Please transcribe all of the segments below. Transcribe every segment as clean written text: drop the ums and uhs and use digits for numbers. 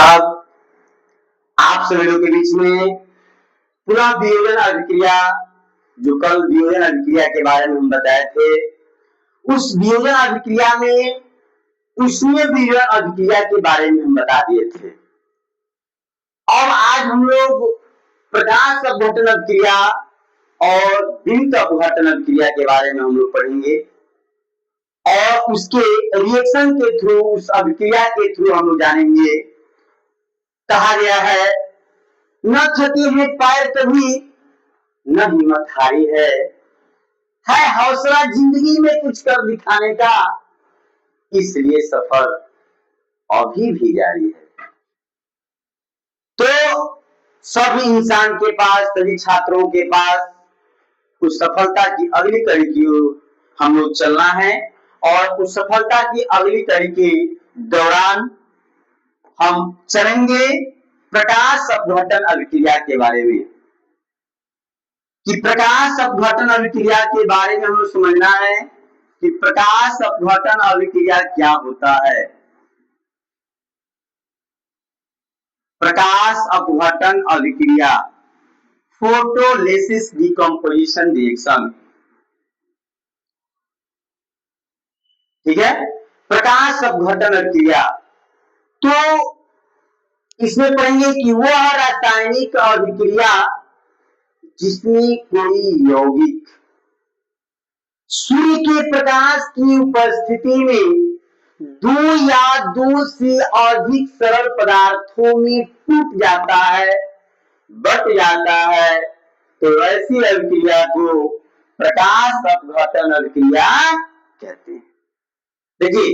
साहब, आप सभी लोगों के बीच में पुनः वियोजन अभिक्रिया, जो कल वियोजन अभिक्रिया के बारे में हम बताए थे, उस वियोजन अभिक्रिया में उष्मीय वियोजन अभिक्रिया के बारे में हम बता दिए थे। और आज हम लोग प्रकाश अपघटन अभिक्रिया और द्वितीय अपघटन अभिक्रिया के बारे में हम लोग पढ़ेंगे और उसके रिएक्शन के थ्रू, उस अभिक्रिया के थ्रू हम लोग जानेंगे। कहा गया है, न थके हैं पैर कभी, न हिम्मत हारी है हौसला जिंदगी में कुछ कर दिखाने का, इसलिए सफर अभी भी जारी है। तो सभी इंसान के पास, सभी छात्रों के पास उस सफलता की अगली कड़ी की हम लोग चलना है और उस सफलता की अगली कड़ी के दौरान हम चलेंगे प्रकाश अपघटन अभिक्रिया के बारे में। कि प्रकाश अपघटन अभिक्रिया के बारे में हमें समझना है कि प्रकाश अपघटन अभिक्रिया क्या होता है। प्रकाश अपघटन अभिक्रिया, फोटोलिसिस डिकम्पोजिशन रिएक्शन, ठीक है। प्रकाश अपघटन अभिक्रिया, तो इसमें पढ़ेंगे कि वह रासायनिक अभिक्रिया जिसमें कोई यौगिक सूर्य के प्रकाश की उपस्थिति में दो या दो से अधिक सरल पदार्थों में टूट जाता है, बट जाता है, तो ऐसी अभिक्रिया को प्रकाश अपघटन अभिक्रिया कहते हैं। देखिए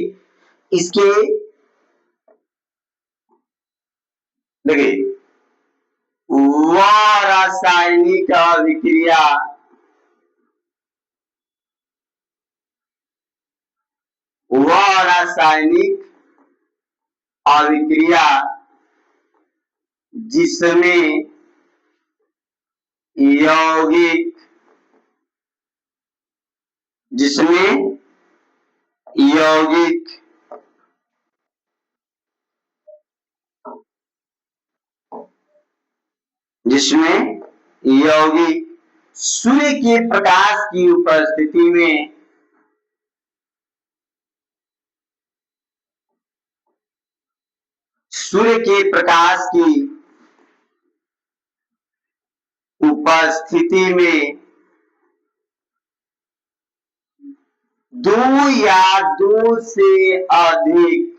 वह रासायनिक अभिक्रिया जिसमें यौगिक सूर्य के प्रकाश की उपस्थिति में दो या दो से अधिक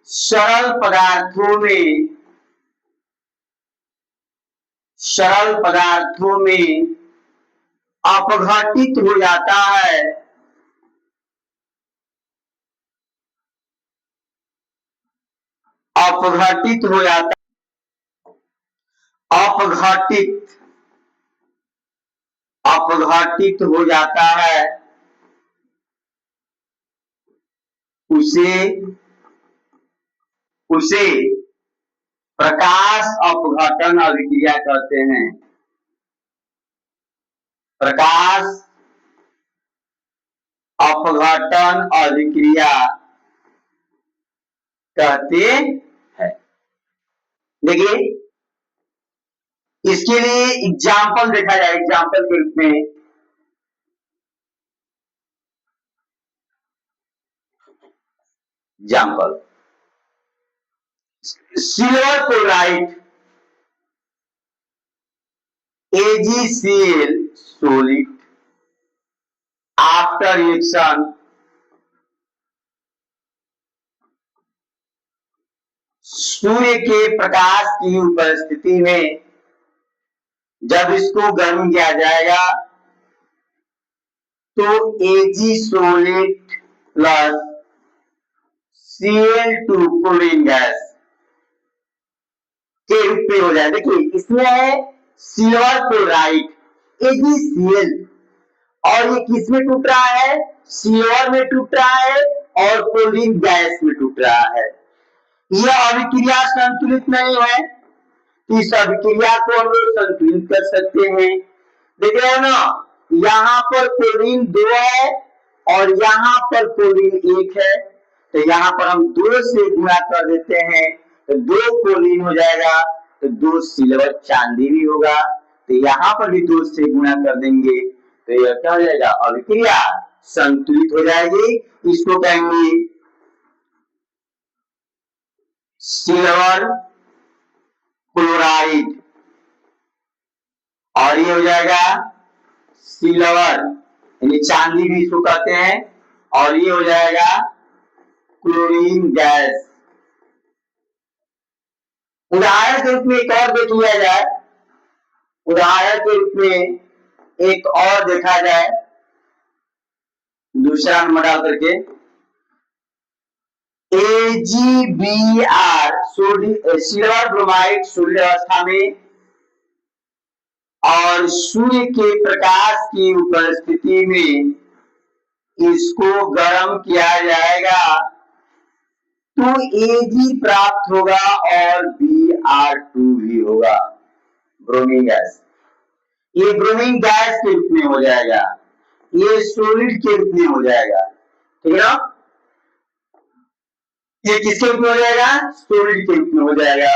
सरल पदार्थों में अपघटित हो जाता है, अपघटित हो जाता है, उसे प्रकाश अपघटन अभिक्रिया कहते हैं। प्रकाश अपघटन अभिक्रिया कहते हैं। देखिए, इसके लिए एग्जाम्पल देखा जाए, एग्जाम्पल के रूप में silver chloride AgCl solid after reaction सूर्य के प्रकाश की उपस्थिति में जब इसको गर्म किया जाएगा तो Ag solid plus Cl2 chlorine gas के रूप में हो जाए। देखिए, इसमें है सिल्वर क्लोराइड AgCl और ये किस में टूट रहा है? सिल्वर में टूट रहा है और क्लोरीन गैस में टूट रहा है। यह अभिक्रिया संतुलित नहीं है, इस अभिक्रिया को हम लोग संतुलित कर सकते हैं। देख रहे हो ना, यहाँ पर क्लोरीन 2 है और यहाँ पर कोलिन 1 है, तो यहाँ पर हम 2 से गुणा कर देते हैं, तो 2 कोलिन हो जाएगा, तो 2 सिल्वर चांदी भी होगा, तो यहाँ पर भी 2 से गुणा कर देंगे, तो यह क्या हो जाएगा, अभिक्रिया संतुलित हो जाएगी। इसको कहेंगे सिल्वर क्लोराइड, और ये हो जाएगा सिल्वर यानी चांदी भी इसको कहते हैं, और ये हो जाएगा क्लोरीन गैस। उदाहरण के रूप में एक और देख लिया जाए, उदाहरण के रूप में एक और देखा जाए, दूसरा नंबर डाल करके AgBr सिल्वर ब्रोमाइड सोलिड अवस्था में और सूर्य के प्रकाश की उपस्थिति में इसको गर्म किया जाएगा, तो Ag प्राप्त होगा और Br2 भी होगा, ब्रोमीन गैस। ये ब्रोमीन गैस के रूप में हो जाएगा, ये सॉलिड के रूप में हो जाएगा, ठीक है ना। ये किसके रूप में हो जाएगा, सॉलिड के रूप में हो जाएगा।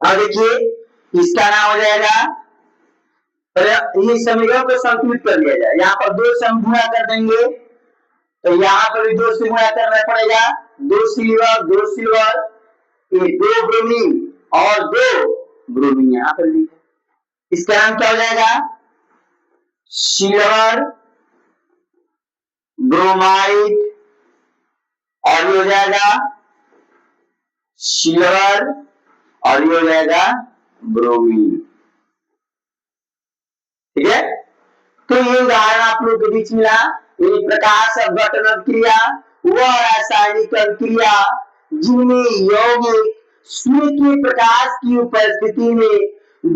अब देखिए इसका नाम हो जाएगा, ये समीकरण को संतुलित कर लिया जाए, यहाँ पर 2 से हम गुणा कर देंगे, तो यहाँ पर भी 2 से गुणा करना पड़ेगा, 2 सिल्वर ये 2 ब्रोमीन और 2 ब्रोमीन यहाँ पर भी, इसका नाम क्या हो जाएगा, सिल्वर ब्रोमाइड, और ये हो जाएगा सिल्वर, और ये हो जाएगा ब्रोमीन, ठीक है। तो ये उदाहरण आप लोग के बीच मिला, ये प्रकाश अपघटन अभिक्रिया वह रासायनिक अभिक्रिया जिनमें यौगिक सूर्य के प्रकाश की उपस्थिति में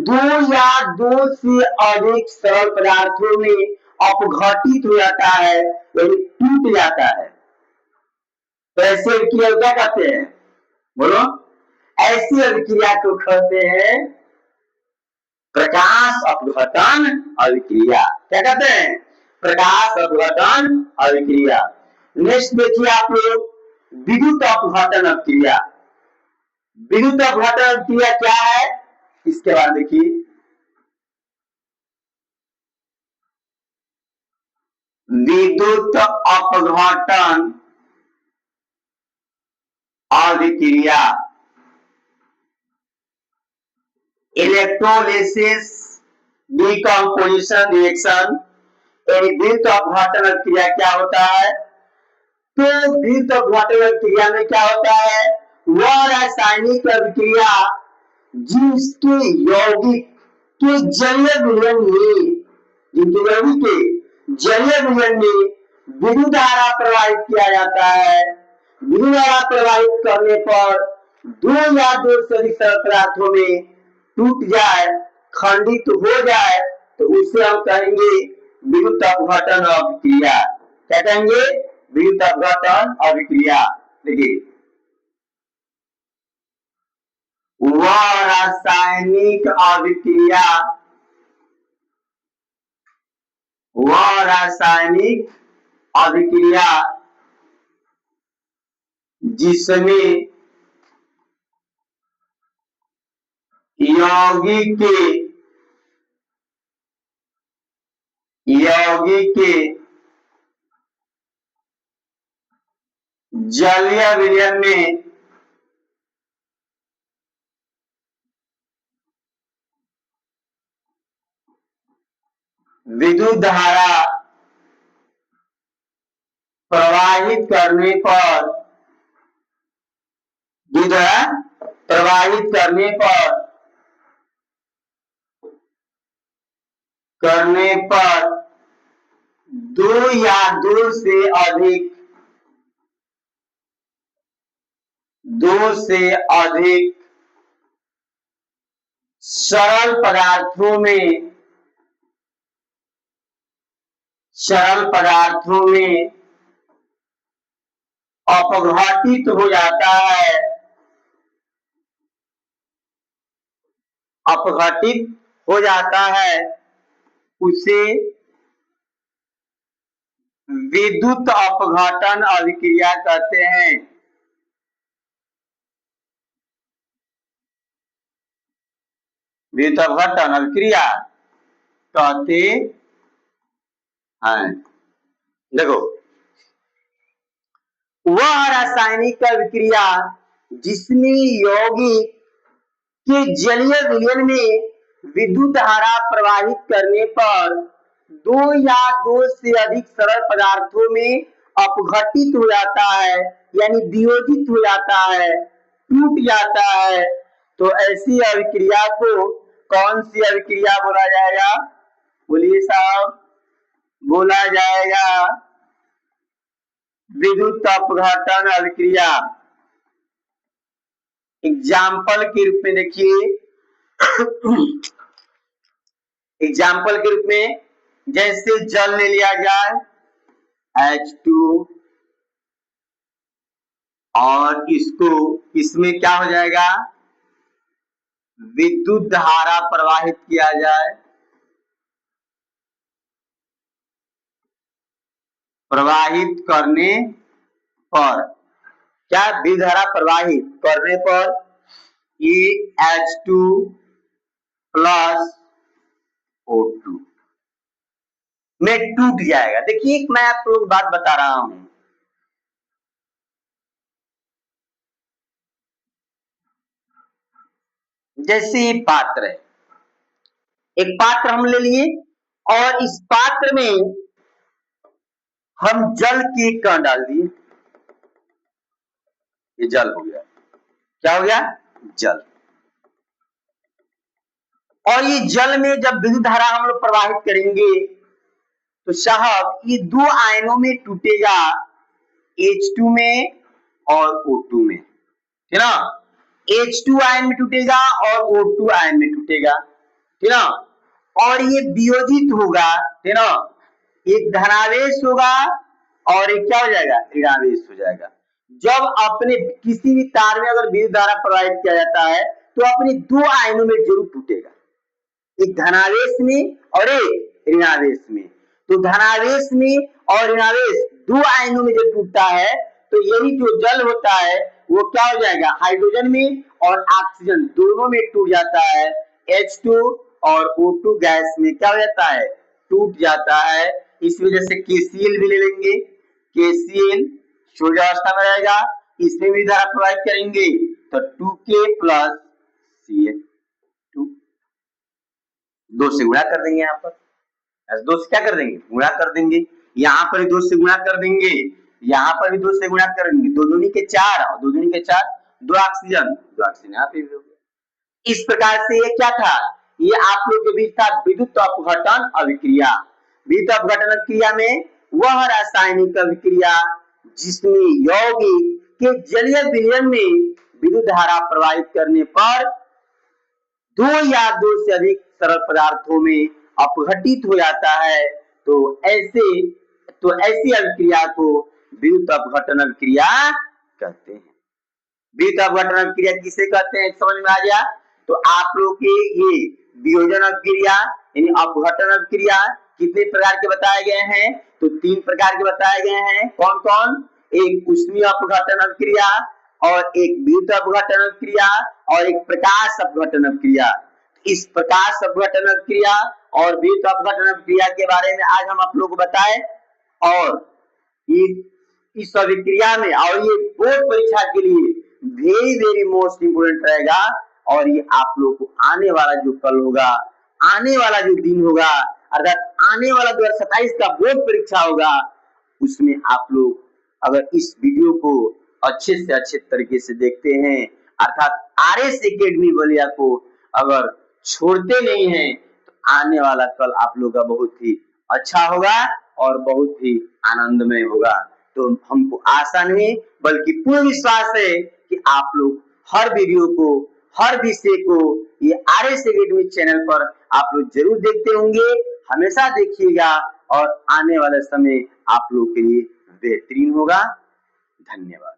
2 या 2 से अधिक सरल पदार्थों में अपघटित हो जाता है, यानी टूट जाता है। तो ऐसी अभिक्रिया क्या कहते हैं, बोलो, ऐसी अभिक्रिया को कहते हैं प्रकाश अपघटन अभिक्रिया। क्या कहते हैं, प्रकाश अपघटन अभिक्रिया। नेक्स्ट देखिए आप लोग विद्युत अपघटन अभिक्रिया। विद्युत अपघटन अभिक्रिया क्या है, इसके बाद देखिए विद्युत अपघटन अभिक्रिया इलेक्ट्रोलिसिस डिकम्पोजिशन रिएक्शन, विद्युत अपघटन अभिक्रिया क्या होता है, तो विद्युत अपघटन अभिक्रिया में क्या होता है, वह रासायनिक अभिक्रिया जिसके यौगिक के जलीय विलयन में, जिनके यौगिक के जलीय विलयन में विद्युत धारा प्रवाहित किया जाता है, विद्युत धारा प्रवाहित करने पर 2 या 2 से अधिक सरल पदार्थों में टूट जाए, खंडित हो जाए, तो उसे हम कहेंगे विद्युत अपघटन अभिक्रिया। क्या कहेंगे, विद्युत अपघटन अभिक्रिया। देखिए वह रासायनिक अभिक्रिया, वह रासायनिक अभिक्रिया जिसमें यौगिक के जलीय विलयन में विद्युत धारा प्रवाहित करने पर, प्रवाहित करने पर 2 या 2 से अधिक, 2 से अधिक सरल पदार्थों में अपघटित हो जाता है, अपघटित हो जाता है, उसे विद्युत अपघटन अभिक्रिया कहते हैं। विद्युत अपघटन अभिक्रिया कहते हैं। देखो, वह रासायनिक अभिक्रिया जिसमें यौगिक के जलीय विलयन में विद्युत धारा प्रवाहित करने पर दो या दो से अधिक सरल पदार्थों में अपघटित हो जाता है, यानी वियोजित हो जाता है, टूट जाता है, तो ऐसी अभिक्रिया को कौन सी अभिक्रिया बोला जाएगा? बोलिए साहब, बोला जाएगा विद्युत अपघटन अभिक्रिया। एग्जाम्पल के रूप में देखिए, एग्जाम्पल के रूप में जैसे जल ले लिया जाए H2 और इसमें क्या हो जाएगा? विद्युत धारा प्रवाहित किया जाए, प्रवाहित करने पर क्या विद्युत धारा प्रवाहित करने पर ये H2 प्लस O2 में टूट जाएगा। देखिए, मैं आप लोग बात बता रहा हूं, जैसे ये पात्र है, एक पात्र हम ले लिए और इस पात्र में हम जल के कण डाल दिए, ये जल हो गया। क्या हो गया? जल। और ये जल में जब विद्युत धारा हम लोग प्रवाहित करेंगे तो साहब ये दो आयनों में टूटेगा, H2 में और O2 में, है ना? H2 आयन में टूटेगा और O2 आयन में टूटेगा, है ना? और ये वियोजित होगा, है ना? एक धनावेश होगा और एक क्या हो जाएगा? ऋणावेश हो जाएगा। जब अपने किसी भी तार में अगर विद्युत धारा प्रवाहित किया जाता है तो अपने दो आयनों में जरूर टूटेगा, एक धनावेश में और एक ऋणावेश में। तो धनावेश में और ऋणावेश दो आयनों में जब टूटता है तो यही जो जल होता है वो क्या हो जाएगा? हाइड्रोजन में और ऑक्सीजन दोनों में टूट जाता है। H2 और O2 गैस में क्या हो जाता है? टूट जाता है। इस वजह से KCl भी ले लेंगे, KCl शून्यावस्था में रहेगा, इसमें भी धारा प्रवाहित करेंगे तो 2K प्लस Cl2, दो से गुणा कर देंगे, यहाँ पर दो से क्या कर देंगे? गुणा कर देंगे। यहाँ पर भी दो से गुणा कर देंगे, यहाँ पर भी दो से गुणा करेंगे, दो दूनी के चार और दो दूनी के चार, दो ऑक्सीजन यहाँ पे भी हो गया। इस प्रकार से ये क्या था? ये आप लोग के बीच था विद्युत अपघटन अभिक्रिया। विद्युत अपघटन अभिक्रिया में वह रासायनिक अभिक्रिया जिसमें यौगिक के जलीय विलयन में विद्युत धारा प्रवाहित करने पर दो या दो से अधिक सरल पदार्थों में अपघटित हो जाता है, तो ऐसी अभिक्रिया को विद्युत अपघटन अभिक्रिया कहते हैं। विद्युत अपघटन अभिक्रिया किसे कहते हैं समझ में आ गया? तो आप लोग के ये वियोजन अभिक्रिया यानी अपघटन अभिक्रिया कितने प्रकार के बताए गए हैं? तो तीन प्रकार के बताए गए हैं। कौन कौन? एक ऊष्मीय अपघटन अभिक्रिया और एक विद्युत अपघटन अभिक्रिया और एक प्रकाश अपघटन अभिक्रिया। इस प्रकाश अपघटन अभिक्रिया और विद्युत अपघटन अभिक्रिया के बारे में आज हम आप लोग को बताए, और इस अभिक्रिया में और ये बोर्ड परीक्षा के लिए वेरी वेरी मोस्ट इंपोर्टेंट रहेगा। और ये आप लोग को आने वाला जो कल होगा, आने वाला जो दिन होगा, अर्थात आने वाला 2027 का बोर्ड परीक्षा होगा, उसमें आप लोग अगर इस वीडियो को अच्छे से अच्छे तरीके से देखते हैं, अर्थात RS एकेडमी बलिया को अगर छोड़ते नहीं हैं, तो आने वाला कल आप लोग का बहुत ही अच्छा होगा और बहुत ही आनंदमय होगा। तो हमको आशा नहीं बल्कि पूर्ण विश्वास है कि आप लोग हर वीडियो को, हर विषय को ये RS एकेडमी चैनल पर आप लोग जरूर देखते होंगे। हमेशा देखिएगा और आने वाले समय आप लोग के लिए बेहतरीन होगा। धन्यवाद।